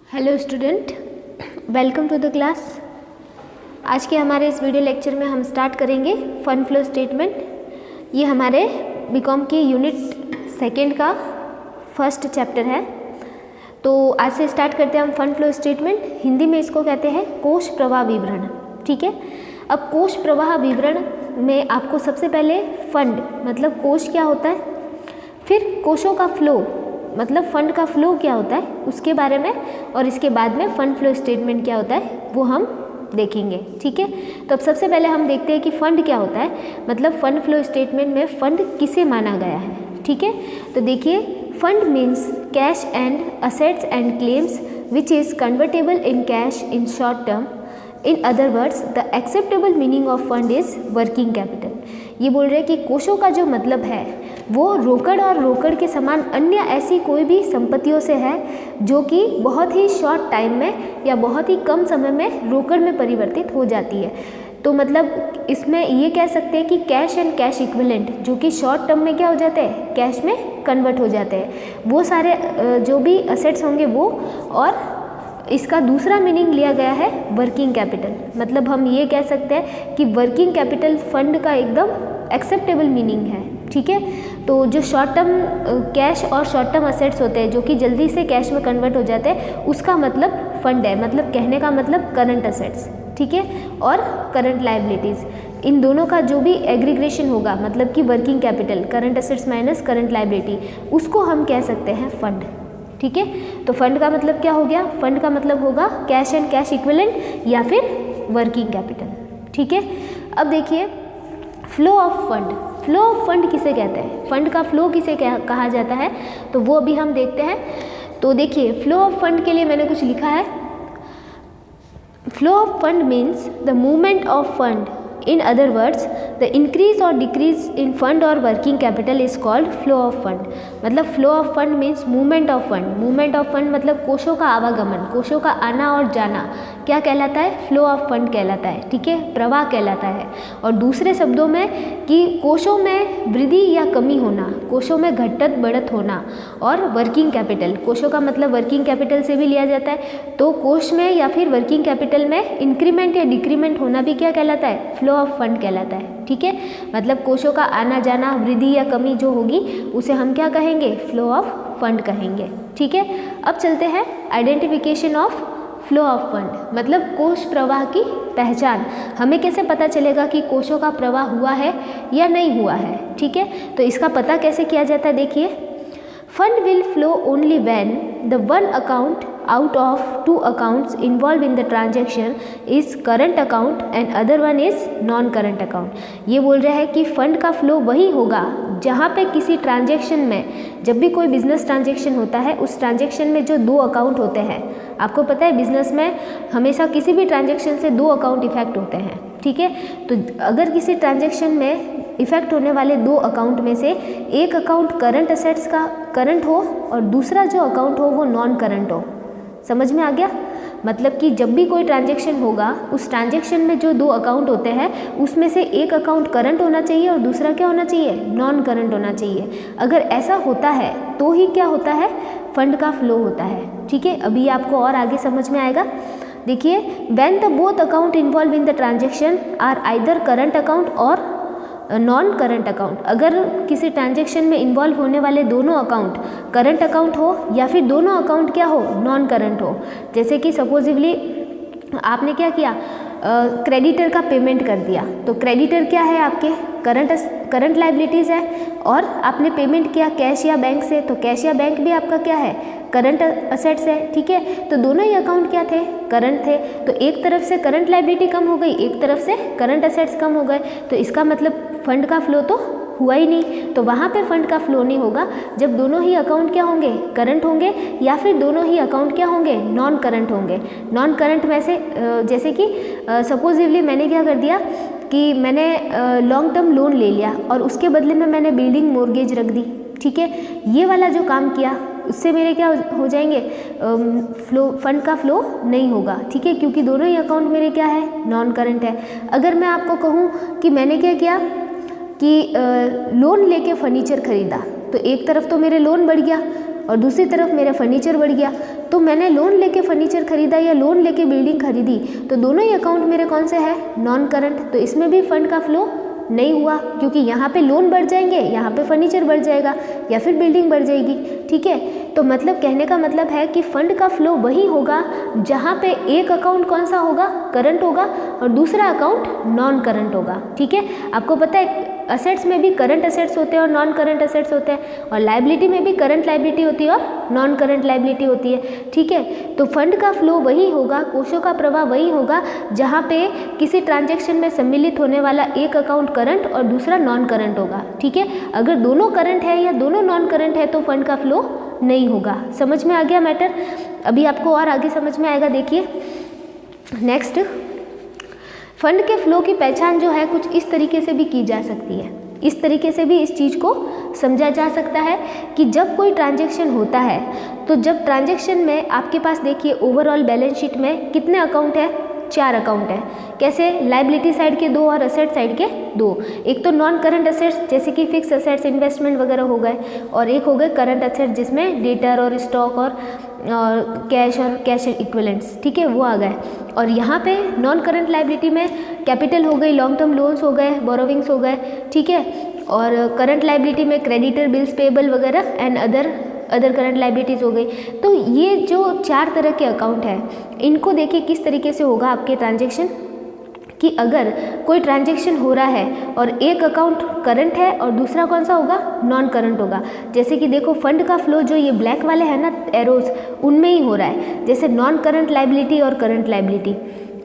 Hello student, welcome to the class. आज के हमारे इस वीडियो लेक्चर में हम स्टार्ट करेंगे फंड फ्लो स्टेटमेंट। ये हमारे बीकॉम की यूनिट सेकंड का फर्स्ट चैप्टर है। तो आज से स्टार्ट करते हैं हम फंड फ्लो स्टेटमेंट। हिंदी में इसको कहते हैं कोष प्रवाह विवरण। ठीक है, अब कोष प्रवाह विवरण में आपको सबसे पहले फंड मतलब कोष क्या होता है, फिर कोषों का फ्लो मतलब फंड का फ्लो क्या होता है उसके बारे में, और इसके बाद में फंड फ्लो स्टेटमेंट क्या होता है वो हम देखेंगे। ठीक है, तो अब सबसे पहले हम देखते हैं कि फंड क्या होता है, मतलब फंड फ्लो स्टेटमेंट में फंड किसे माना गया है। ठीक है, तो देखिए, fund means cash and assets and claims which is convertible in cash in short term. In other words the acceptable meaning of fund is working capital. ये बोल रहे हैं कि कोषों का जो मतलब है वो रोकड़ और रोकड़ के समान अन्य ऐसी कोई भी संपत्तियों से है जो कि बहुत ही शॉर्ट टाइम में या बहुत ही कम समय में रोकड़ में परिवर्तित हो जाती है। तो मतलब इसमें ये कह सकते हैं कि कैश एंड कैश इक्विवेलेंट जो कि शॉर्ट टर्म में क्या हो जाते हैं, कैश में कन्वर्ट हो जाते हैं, वो सारे जो भी असेट्स होंगे वो। और इसका दूसरा मीनिंग लिया गया है वर्किंग कैपिटल। मतलब हम ये कह सकते हैं कि वर्किंग कैपिटल फंड का एकदम एक्सेप्टेबल मीनिंग है। ठीक है, तो जो शॉर्ट टर्म कैश और शॉर्ट टर्म असेट्स होते हैं जो कि जल्दी से कैश में कन्वर्ट हो जाते हैं उसका मतलब फंड है। मतलब कहने का मतलब करंट असेट्स, ठीक है, और करंट लायबिलिटीज़, इन दोनों का जो भी एग्रीग्रेशन होगा मतलब कि working capital current assets minus current liability, उसको हम कह सकते हैं फंड। ठीक है, तो फंड का मतलब क्या हो गया, फंड का मतलब होगा कैश एंड कैश इक्विवेलेंट या फिर वर्किंग कैपिटल। ठीक है, अब देखिए flow of fund. Flow of fund किसे कहते हैं, फंड का फ्लो किसे कहा जाता है, तो वो अभी हम देखते हैं। तो देखिए, फ्लो ऑफ फंड के लिए मैंने कुछ लिखा है। Flow of fund means the movement of fund, in other words the increase or decrease in fund or working capital is called flow of fund। मतलब flow of fund means movement of fund। movement of fund मतलब कोषों का आवागमन, कोषों का आना और जाना क्या कहलाता है, फ्लो ऑफ फंड कहलाता है। ठीक है, प्रवाह कहलाता है। और दूसरे शब्दों में कि कोषों में वृद्धि या कमी होना, कोषों में घटत बढ़त होना, और वर्किंग कैपिटल, कोषों का मतलब वर्किंग कैपिटल से भी लिया जाता है। तो कोष में या फिर वर्किंग कैपिटल में इंक्रीमेंट या डिक्रीमेंट होना भी क्या कहलाता है, फ्लो ऑफ फंड कहलाता है। ठीक है, मतलब कोषों का आना जाना, वृद्धि या कमी जो होगी उसे हम क्या कहेंगे, फ्लो ऑफ फंड कहेंगे। ठीक है, अब चलते हैं identification of flow of fund. मतलब कोष प्रवाह की पहचान। हमें कैसे पता चलेगा कि कोषों का प्रवाह हुआ है या नहीं हुआ है। ठीक है, तो इसका पता कैसे किया जाता है, देखिए, fund will flow only when the one account out of two accounts involved in the transaction is current account and other one is non current account। ये बोल रहा है कि फंड का फ्लो वही होगा जहाँ पे किसी ट्रांजेक्शन में, जब भी कोई बिजनेस ट्रांजेक्शन होता है उस ट्रांजेक्शन में जो दो अकाउंट होते हैं, आपको पता है बिजनेस में हमेशा किसी भी ट्रांजेक्शन से दो अकाउंट इफेक्ट होते हैं। ठीक है, तो अगर किसी ट्रांजेक्शन में इफेक्ट होने वाले दो अकाउंट में से एक अकाउंट करंट असेट्स का करंट हो और दूसरा जो अकाउंट हो वो नॉन करंट हो, समझ में आ गया। मतलब कि जब भी कोई ट्रांजैक्शन होगा उस ट्रांजैक्शन में जो दो अकाउंट होते हैं उसमें से एक अकाउंट करंट होना चाहिए और दूसरा क्या होना चाहिए, नॉन करंट होना चाहिए। अगर ऐसा होता है तो ही क्या होता है, फंड का फ्लो होता है। ठीक है, अभी आपको और आगे समझ में आएगा। देखिए, when the both account involve in the transaction are either current account और नॉन करंट अकाउंट, अगर किसी ट्रांजैक्शन में इन्वॉल्व होने वाले दोनों अकाउंट करंट अकाउंट हो या फिर दोनों अकाउंट क्या हो, नॉन करंट हो। जैसे कि सपोजिवली आपने क्या किया, क्रेडिटर का पेमेंट कर दिया, तो क्रेडिटर क्या है आपके करंट लायबिलिटीज़ है, और आपने पेमेंट किया कैश या बैंक से, तो कैश या बैंक भी आपका क्या है, करंट असेट्स है। ठीक है, तो दोनों ही अकाउंट क्या थे, करंट थे। तो एक तरफ से करंट लायबिलिटी कम हो गई, एक तरफ से करंट असेट्स कम हो गए, तो इसका मतलब फंड का फ्लो तो हुआ ही नहीं। तो वहाँ पे फंड का फ्लो नहीं होगा जब दोनों ही अकाउंट क्या होंगे, करंट होंगे, या फिर दोनों ही अकाउंट क्या होंगे, नॉन करंट होंगे। नॉन करंट में से जैसे कि सपोजिवली मैंने क्या कर दिया कि मैंने लॉन्ग टर्म लोन ले लिया और उसके बदले में मैंने बिल्डिंग मॉर्गेज रख दी। ठीक है, ये वाला जो काम किया उससे मेरे क्या हो जाएंगे, फ्लो, फंड का फ्लो नहीं होगा। ठीक है, क्योंकि दोनों ही अकाउंट मेरे क्या है, नॉन करंट है। अगर मैं आपको कहूँ कि मैंने क्या किया कि लोन लेके फर्नीचर खरीदा, तो एक तरफ तो मेरे लोन बढ़ गया और दूसरी तरफ मेरा फर्नीचर बढ़ गया, तो मैंने लोन लेके फर्नीचर खरीदा या लोन लेके बिल्डिंग खरीदी, तो दोनों ही अकाउंट मेरे कौन से हैं, नॉन करंट। तो इसमें भी फंड का फ्लो नहीं हुआ, क्योंकि यहाँ पे लोन बढ़ जाएंगे, यहाँ पे फर्नीचर बढ़ जाएगा या फिर बिल्डिंग बढ़ जाएगी। ठीक है, तो मतलब कहने का मतलब है कि फंड का फ्लो वही होगा जहाँ पे एक अकाउंट कौन सा होगा, करंट होगा, और दूसरा अकाउंट नॉन करंट होगा। ठीक है, आपको पता है असेट्स में भी करंट असेट्स होते हैं और नॉन करंट असेट्स होते हैं, और लाइबिलिटी में भी करंट लाइबिलिटी होती है और नॉन करंट लाइबिलिटी होती है। ठीक है, तो फंड का फ्लो वही होगा, कोशों का प्रवाह वही होगा जहाँ पे किसी ट्रांजैक्शन में सम्मिलित होने वाला एक अकाउंट करंट और दूसरा नॉन करंट होगा। ठीक है, अगर दोनों करंट है या दोनों नॉन करंट है तो फंड का फ्लो नहीं होगा। समझ में आ गया मैटर? अभी आपको और आगे समझ में आएगा। देखिए नेक्स्ट, फंड के फ्लो की पहचान जो है कुछ इस तरीके से भी की जा सकती है। इस तरीके से भी इस चीज़ को समझा जा सकता है कि जब कोई ट्रांजैक्शन होता है, तो जब ट्रांजैक्शन में आपके पास देखिए ओवरऑल बैलेंस शीट में कितने अकाउंट है, 4 अकाउंट है। कैसे? लाइबिलिटी साइड के 2 और असेट साइड के 2। एक तो नॉन करंट असेट्स जैसे कि फिक्स असेट्स, इन्वेस्टमेंट वगैरह हो गए, और एक हो गए करंट असेट्स जिसमें डेटर और स्टॉक और कैश इक्विवेलेंट्स, ठीक है, वो आ गए। और यहाँ पे नॉन करंट लाइबिलिटी में कैपिटल हो गई, लॉन्ग टर्म लोन्स हो गए, बोरोविंग्स हो गए, ठीक है, और करंट लाइबिलिटी में क्रेडिटर, बिल्स पेबल वगैरह एंड अदर करंट लाइबिलिटीज़ हो गई। तो ये जो 4 तरह के अकाउंट हैं, इनको देखिए किस तरीके से होगा आपके ट्रांजैक्शन, कि अगर कोई ट्रांजैक्शन हो रहा है और एक अकाउंट करंट है और दूसरा कौन सा होगा, नॉन करंट होगा। जैसे कि देखो फंड का फ्लो जो ये ब्लैक वाले हैं ना एरोज, उनमें ही हो रहा है। जैसे नॉन करंट लाइबिलिटी और करंट लाइबिलिटी,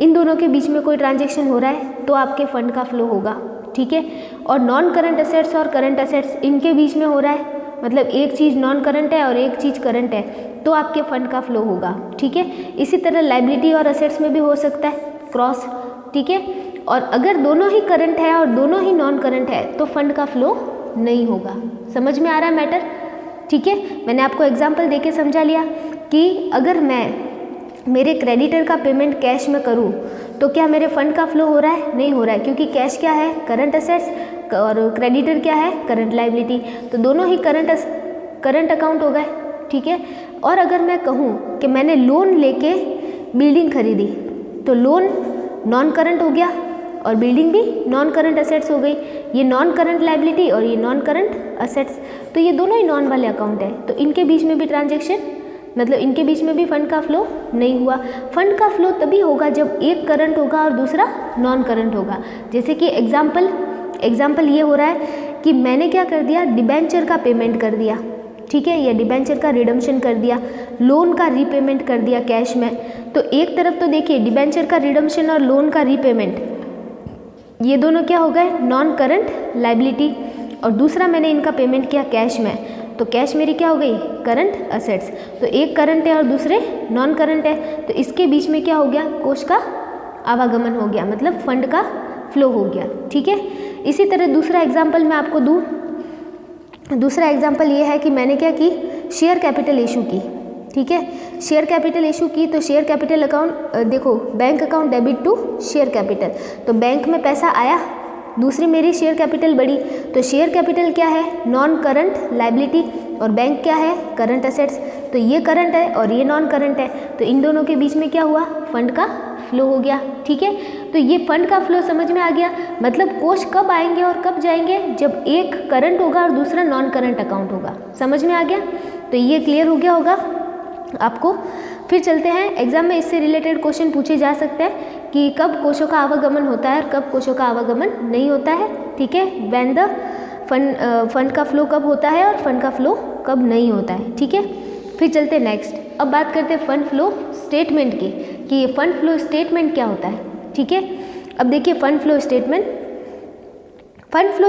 इन दोनों के बीच में कोई ट्रांजैक्शन हो रहा है तो आपके फंड का फ्लो होगा। ठीक है, और नॉन करंट असेट्स और करंट असेट्स इनके बीच में हो रहा है, मतलब एक चीज़ नॉन करंट है और एक चीज़ करंट है, तो आपके फंड का फ्लो होगा। ठीक है, इसी तरह लाइबिलिटी और असेट्स में भी हो सकता है क्रॉस। ठीक है, और अगर दोनों ही करंट है और दोनों ही नॉन करंट है तो फंड का फ्लो नहीं होगा। समझ में आ रहा है मैटर? ठीक है, मैंने आपको एग्जांपल देके समझा लिया कि अगर मैं मेरे क्रेडिटर का पेमेंट कैश में करूं तो क्या मेरे फंड का फ्लो हो रहा है? नहीं हो रहा है, क्योंकि कैश क्या है, करंट असेट्स, और क्रेडिटर क्या है, करंट लाइबिलिटी, तो दोनों ही करंट अकाउंट हो गए। ठीक है, और अगर मैं कहूँ कि मैंने लोन लेके बिल्डिंग खरीदी तो लोन नॉन करंट हो गया और बिल्डिंग भी नॉन करंट असेट्स हो गई। ये नॉन करंट लाइबिलिटी और ये नॉन करंट असेट्स, तो ये दोनों ही नॉन वाले अकाउंट है, तो इनके बीच में भी ट्रांजैक्शन, मतलब इनके बीच में भी फंड का फ्लो नहीं हुआ। फंड का फ्लो तभी होगा जब एक करंट होगा और दूसरा नॉन करंट होगा। जैसे कि एग्जाम्पल ये हो रहा है कि मैंने क्या कर दिया, डिबेंचर का पेमेंट कर दिया, ठीक है, या डिबेंचर का रिडम्पशन कर दिया, लोन का रीपेमेंट कर दिया कैश में। तो एक तरफ तो देखिए डिबेंचर का रिडम्पशन और लोन का रीपेमेंट, ये दोनों क्या हो गए, नॉन करंट लाइबिलिटी, और दूसरा मैंने इनका पेमेंट किया कैश में, तो कैश मेरी क्या हो गई, करंट असेट्स। तो एक करंट है और दूसरे नॉन करंट है, तो इसके बीच में क्या हो गया, कोष का आवागमन हो गया, मतलब फंड का फ्लो हो गया। ठीक है, इसी तरह दूसरा एग्जाम्पल मैं आपको दूँ। दूसरा एग्जाम्पल ये है कि मैंने क्या की, शेयर कैपिटल इशू की। ठीक है, शेयर कैपिटल इशू की, तो शेयर कैपिटल अकाउंट देखो, bank account debit to share capital, तो बैंक में पैसा आया, दूसरी मेरी शेयर कैपिटल बढ़ी, तो शेयर कैपिटल क्या है, नॉन करंट लाइबिलिटी, और बैंक क्या है, करंट असेट्स, तो ये करंट है और ये नॉन करंट है, तो इन दोनों के बीच में क्या हुआ, फंड का फ्लो हो गया। ठीक है, तो ये फंड का फ्लो समझ में आ गया, मतलब कोष कब आएंगे और कब जाएंगे, जब एक करंट होगा और दूसरा नॉन करंट अकाउंट होगा। समझ में आ गया? तो ये क्लियर हो गया होगा आपको। फिर चलते हैं, एग्जाम में इससे रिलेटेड क्वेश्चन पूछे जा सकते हैं कि कब कोषों का आवागमन होता है और कब कोषों का आवागमन नहीं होता है। ठीक है, व्हेन द फंड का फ्लो कब होता है और फंड का फ्लो कब नहीं होता है। ठीक है, फिर चलते हैं नेक्स्ट। अब बात करते हैं फंड फ्लो स्टेटमेंट की, कि ये फंड फ्लो स्टेटमेंट क्या होता है। ठीक है, अब देखिए fund flow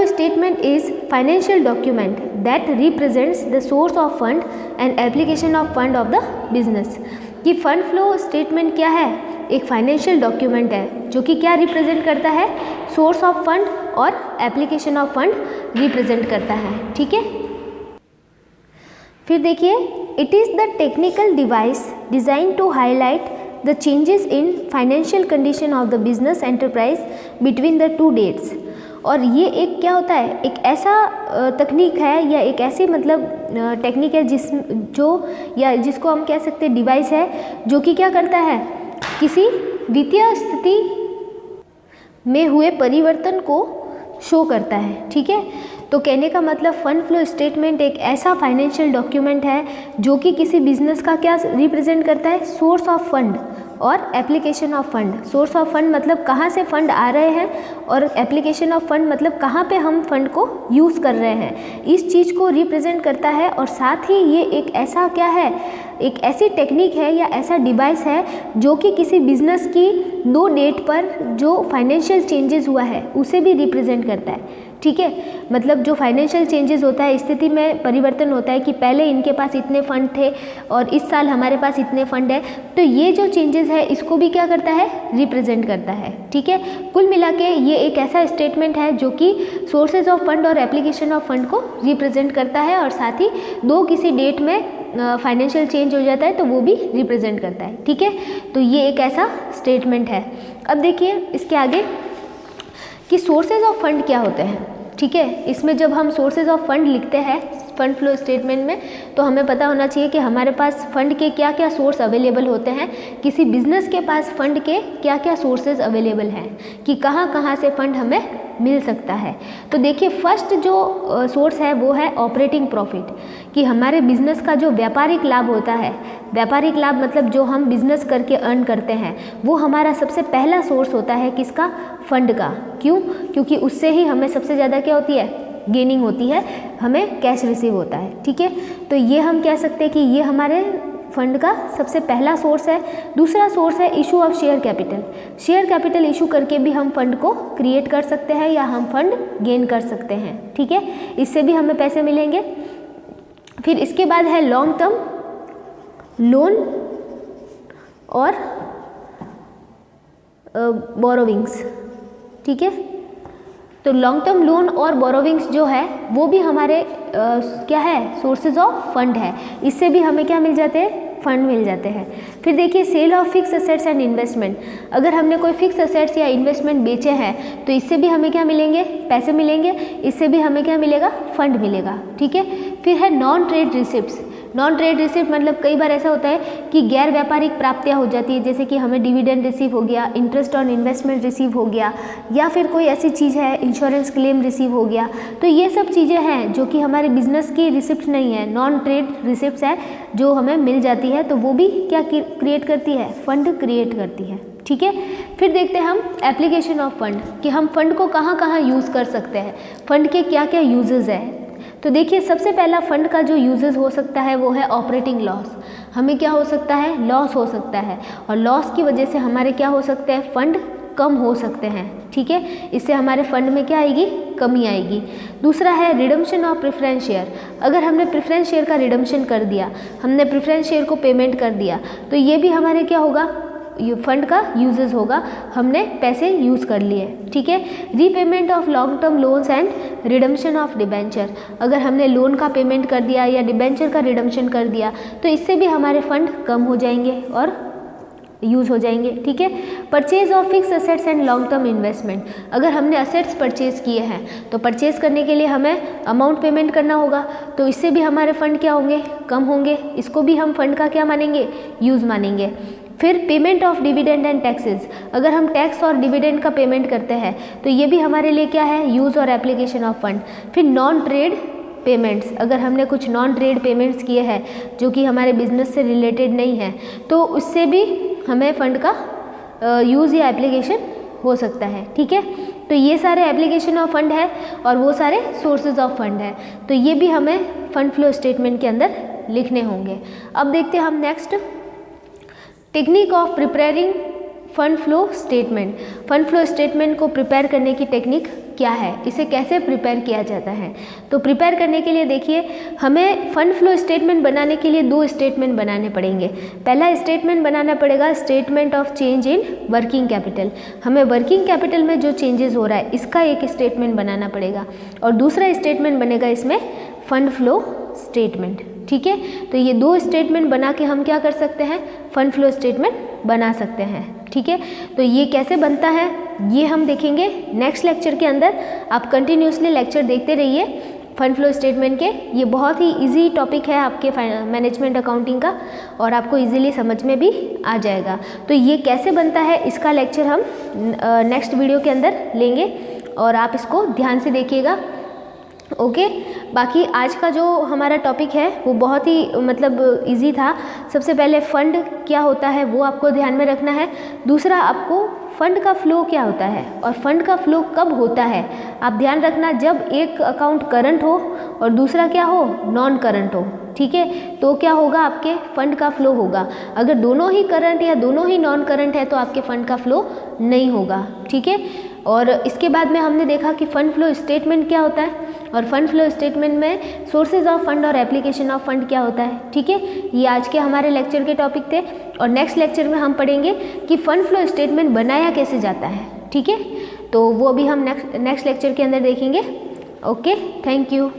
statement is financial document that represents the source of fund and application of fund of the business. कि फंड फ्लो स्टेटमेंट क्या है, एक फाइनेंशियल डॉक्यूमेंट है जो कि क्या रिप्रेजेंट करता है, सोर्स ऑफ फंड और एप्लीकेशन ऑफ फंड रिप्रेजेंट करता है। ठीक है, फिर देखिए, it is the technical device design to highlight the changes in financial condition of the business enterprise between the two dates। और ये एक क्या होता है, एक ऐसा तकनीक है या एक ऐसी मतलब टेक्निक है जिसको हम कह सकते हैं डिवाइस है, जो कि क्या करता है, किसी वित्तीय स्थिति में हुए परिवर्तन को शो करता है। ठीक है, तो कहने का मतलब फंड फ्लो स्टेटमेंट एक ऐसा फाइनेंशियल डॉक्यूमेंट है जो कि किसी बिजनेस का क्या रिप्रेजेंट करता है, सोर्स ऑफ फंड और application of fund. Source of fund मतलब कहाँ से फंड आ रहे हैं, और एप्लीकेशन ऑफ फंड मतलब कहाँ पे हम फंड को यूज़ कर रहे हैं, इस चीज़ को रिप्रेजेंट करता है। और साथ ही ये एक ऐसा क्या है, एक ऐसी टेक्निक है या ऐसा डिवाइस है जो कि किसी बिजनेस की दो डेट पर जो फाइनेंशियल चेंजेस हुआ है उसे भी रिप्रेजेंट करता है। ठीक है, मतलब जो फाइनेंशियल चेंजेस होता है, स्थिति में परिवर्तन होता है कि पहले इनके पास इतने फंड थे और इस साल हमारे पास इतने फंड है, तो ये जो चेंजेस है इसको भी क्या करता है, रिप्रेजेंट करता है। ठीक है, कुल मिला के ये एक ऐसा स्टेटमेंट है जो कि सोर्सेज ऑफ फंड और एप्लीकेशन ऑफ फंड को रिप्रेजेंट करता है, और साथ ही दो किसी डेट में फाइनेंशियल चेंज हो जाता है तो वो भी रिप्रेजेंट करता है। ठीक है, तो ये एक ऐसा स्टेटमेंट है। अब देखिए इसके आगे कि सोर्सेज ऑफ फंड क्या होते हैं। ठीक है, इसमें जब हम सोर्सेज ऑफ फंड लिखते हैं फंड फ्लो स्टेटमेंट में, तो हमें पता होना चाहिए कि हमारे पास फंड के क्या क्या सोर्स अवेलेबल होते हैं, किसी बिजनेस के पास फंड के क्या क्या सोर्सेज अवेलेबल हैं, कि कहाँ कहाँ से फंड हमें मिल सकता है। तो देखिए फर्स्ट जो सोर्स है वो है ऑपरेटिंग प्रॉफिट, कि हमारे बिजनेस का जो व्यापारिक लाभ होता है, व्यापारिक लाभ मतलब जो हम बिजनेस करके अर्न करते हैं, वो हमारा सबसे पहला सोर्स होता है किसका, फंड का। क्यों, क्योंकि उससे ही हमें सबसे ज़्यादा क्या होती है, गेनिंग होती है, हमें कैश रिसीव होता है। ठीक है, तो ये हम कह सकते हैं कि ये हमारे फंड का सबसे पहला सोर्स है। दूसरा सोर्स है issue of share capital. Share capital issue करके भी हम फंड को क्रिएट कर सकते हैं या हम फंड गेन कर सकते हैं। ठीक है, इससे भी हमें पैसे मिलेंगे। फिर इसके बाद है लॉन्ग टर्म लोन और बोरोविंग्स। ठीक है, तो लॉन्ग टर्म लोन और बोरोविंग्स जो है वो भी हमारे क्या है, सोर्सेज ऑफ फंड है। इससे भी हमें क्या मिल जाते हैं, फंड मिल जाते हैं। फिर देखिए sale of fix assets and investment. अगर हमने कोई फिक्स एसेट्स या इन्वेस्टमेंट बेचे हैं तो इससे भी हमें क्या मिलेंगे, पैसे मिलेंगे। इससे भी हमें क्या मिलेगा, फंड मिलेगा। ठीक है, फिर है non trade receipts. Non trade receipt मतलब कई बार ऐसा होता है कि गैर व्यापारिक प्राप्तियाँ हो जाती है, जैसे कि हमें डिविडेंड रिसीव हो गया, इंटरेस्ट ऑन इन्वेस्टमेंट रिसीव हो गया, या फिर कोई ऐसी चीज़ है इंश्योरेंस क्लेम रिसीव हो गया। तो ये सब चीज़ें हैं जो कि हमारे बिजनेस की रिसिप्ट नहीं है, नॉन ट्रेड रिसिप्ट्स है जो हमें मिल जाती है, तो वो भी क्या क्रिएट करती है, फंड क्रिएट करती है। ठीक है, फिर देखते हैं हम एप्लीकेशन ऑफ फंड, कि हम फंड को कहाँ कहाँ यूज़ कर सकते हैं, फंड के क्या क्या यूजेस है। तो देखिए सबसे पहला फंड का जो यूजेस हो सकता है वो है ऑपरेटिंग लॉस। हमें क्या हो सकता है, लॉस हो सकता है, और लॉस की वजह से हमारे क्या हो सकते हैं, फंड कम हो सकते हैं। ठीक है, इससे हमारे फंड में क्या आएगी, कमी आएगी। दूसरा है रिडम्पशन ऑफ प्रेफरेंस शेयर। अगर हमने प्रेफरेंस शेयर का रिडम्पशन कर दिया, हमने प्रेफरेंस शेयर को पेमेंट कर दिया, तो ये भी हमारे क्या होगा, फंड का यूजेस होगा, हमने पैसे यूज़ कर लिए। ठीक है, repayment of long term loans and redemption of debenture. अगर हमने लोन का पेमेंट कर दिया या डिबेंचर का रिडम्पशन कर दिया तो इससे भी हमारे फंड कम हो जाएंगे और यूज़ हो जाएंगे। ठीक है, purchase of fix assets and long term investment. अगर हमने असेट्स परचेज किए हैं तो परचेज करने के लिए हमें अमाउंट पेमेंट करना होगा, तो इससे भी हमारे फंड क्या होंगे, कम होंगे। इसको भी हम फंड का क्या मानेंगे, यूज़ मानेंगे। फिर payment of dividend and taxes. अगर हम टैक्स और डिविडेंड का पेमेंट करते हैं तो ये भी हमारे लिए क्या है, यूज़ और एप्लीकेशन ऑफ फंड। फिर नॉन ट्रेड पेमेंट्स। अगर हमने कुछ नॉन ट्रेड पेमेंट्स किए हैं जो कि हमारे बिजनेस से रिलेटेड नहीं है तो उससे भी हमें फंड का यूज़ या एप्लीकेशन हो सकता है। ठीक है, तो ये सारे एप्लीकेशन ऑफ फंड है और वो सारे सोर्सेज ऑफ फंड है, तो ये भी हमें फंड फ्लो स्टेटमेंट के अंदर लिखने होंगे। अब देखते हैं हम next technique of preparing fund flow statement. Fund flow statement को प्रिपेयर करने की टेक्निक क्या है, इसे कैसे प्रिपेयर किया जाता है। तो प्रिपेयर करने के लिए देखिए हमें फंड फ्लो स्टेटमेंट बनाने के लिए दो स्टेटमेंट बनाने पड़ेंगे। पहला स्टेटमेंट बनाना पड़ेगा statement of change in working capital. हमें वर्किंग कैपिटल में जो चेंजेस हो रहा है इसका एक स्टेटमेंट बनाना पड़ेगा, और दूसरा स्टेटमेंट बनेगा इसमें फंड फ्लो स्टेटमेंट। ठीक है, तो ये दो स्टेटमेंट बना के हम क्या कर सकते हैं, फंड फ्लो स्टेटमेंट बना सकते हैं। ठीक है, तो ये कैसे बनता है ये हम देखेंगे नेक्स्ट लेक्चर के अंदर। आप कंटिन्यूसली लेक्चर देखते रहिए फंड फ्लो स्टेटमेंट के। ये बहुत ही इजी टॉपिक है आपके मैनेजमेंट अकाउंटिंग का और आपको इजीली समझ में भी आ जाएगा। तो ये कैसे बनता है इसका लेक्चर हम नेक्स्ट वीडियो के अंदर लेंगे और आप इसको ध्यान से देखिएगा। ओके, बाकी आज का जो हमारा टॉपिक है वो बहुत ही मतलब इजी था। सबसे पहले फंड क्या होता है वो आपको ध्यान में रखना है। दूसरा, आपको फंड का फ्लो क्या होता है और फंड का फ्लो कब होता है आप ध्यान रखना, जब एक अकाउंट करंट हो और दूसरा क्या हो, नॉन करंट हो। ठीक है, तो क्या होगा, आपके फंड का फ्लो होगा। अगर दोनों ही करंट या दोनों ही नॉन करंट है तो आपके फंड का फ्लो नहीं होगा। ठीक है, और इसके बाद में हमने देखा कि फंड फ्लो स्टेटमेंट क्या होता है और फंड फ्लो स्टेटमेंट में सोर्सेज ऑफ फंड और एप्लीकेशन ऑफ फंड क्या होता है। ठीक है, ये आज के हमारे लेक्चर के टॉपिक थे और नेक्स्ट लेक्चर में हम पढ़ेंगे कि फंड फ्लो स्टेटमेंट बनाया कैसे जाता है। ठीक है, तो वो भी हम नेक्स्ट लेक्चर के अंदर देखेंगे। Okay, thank you.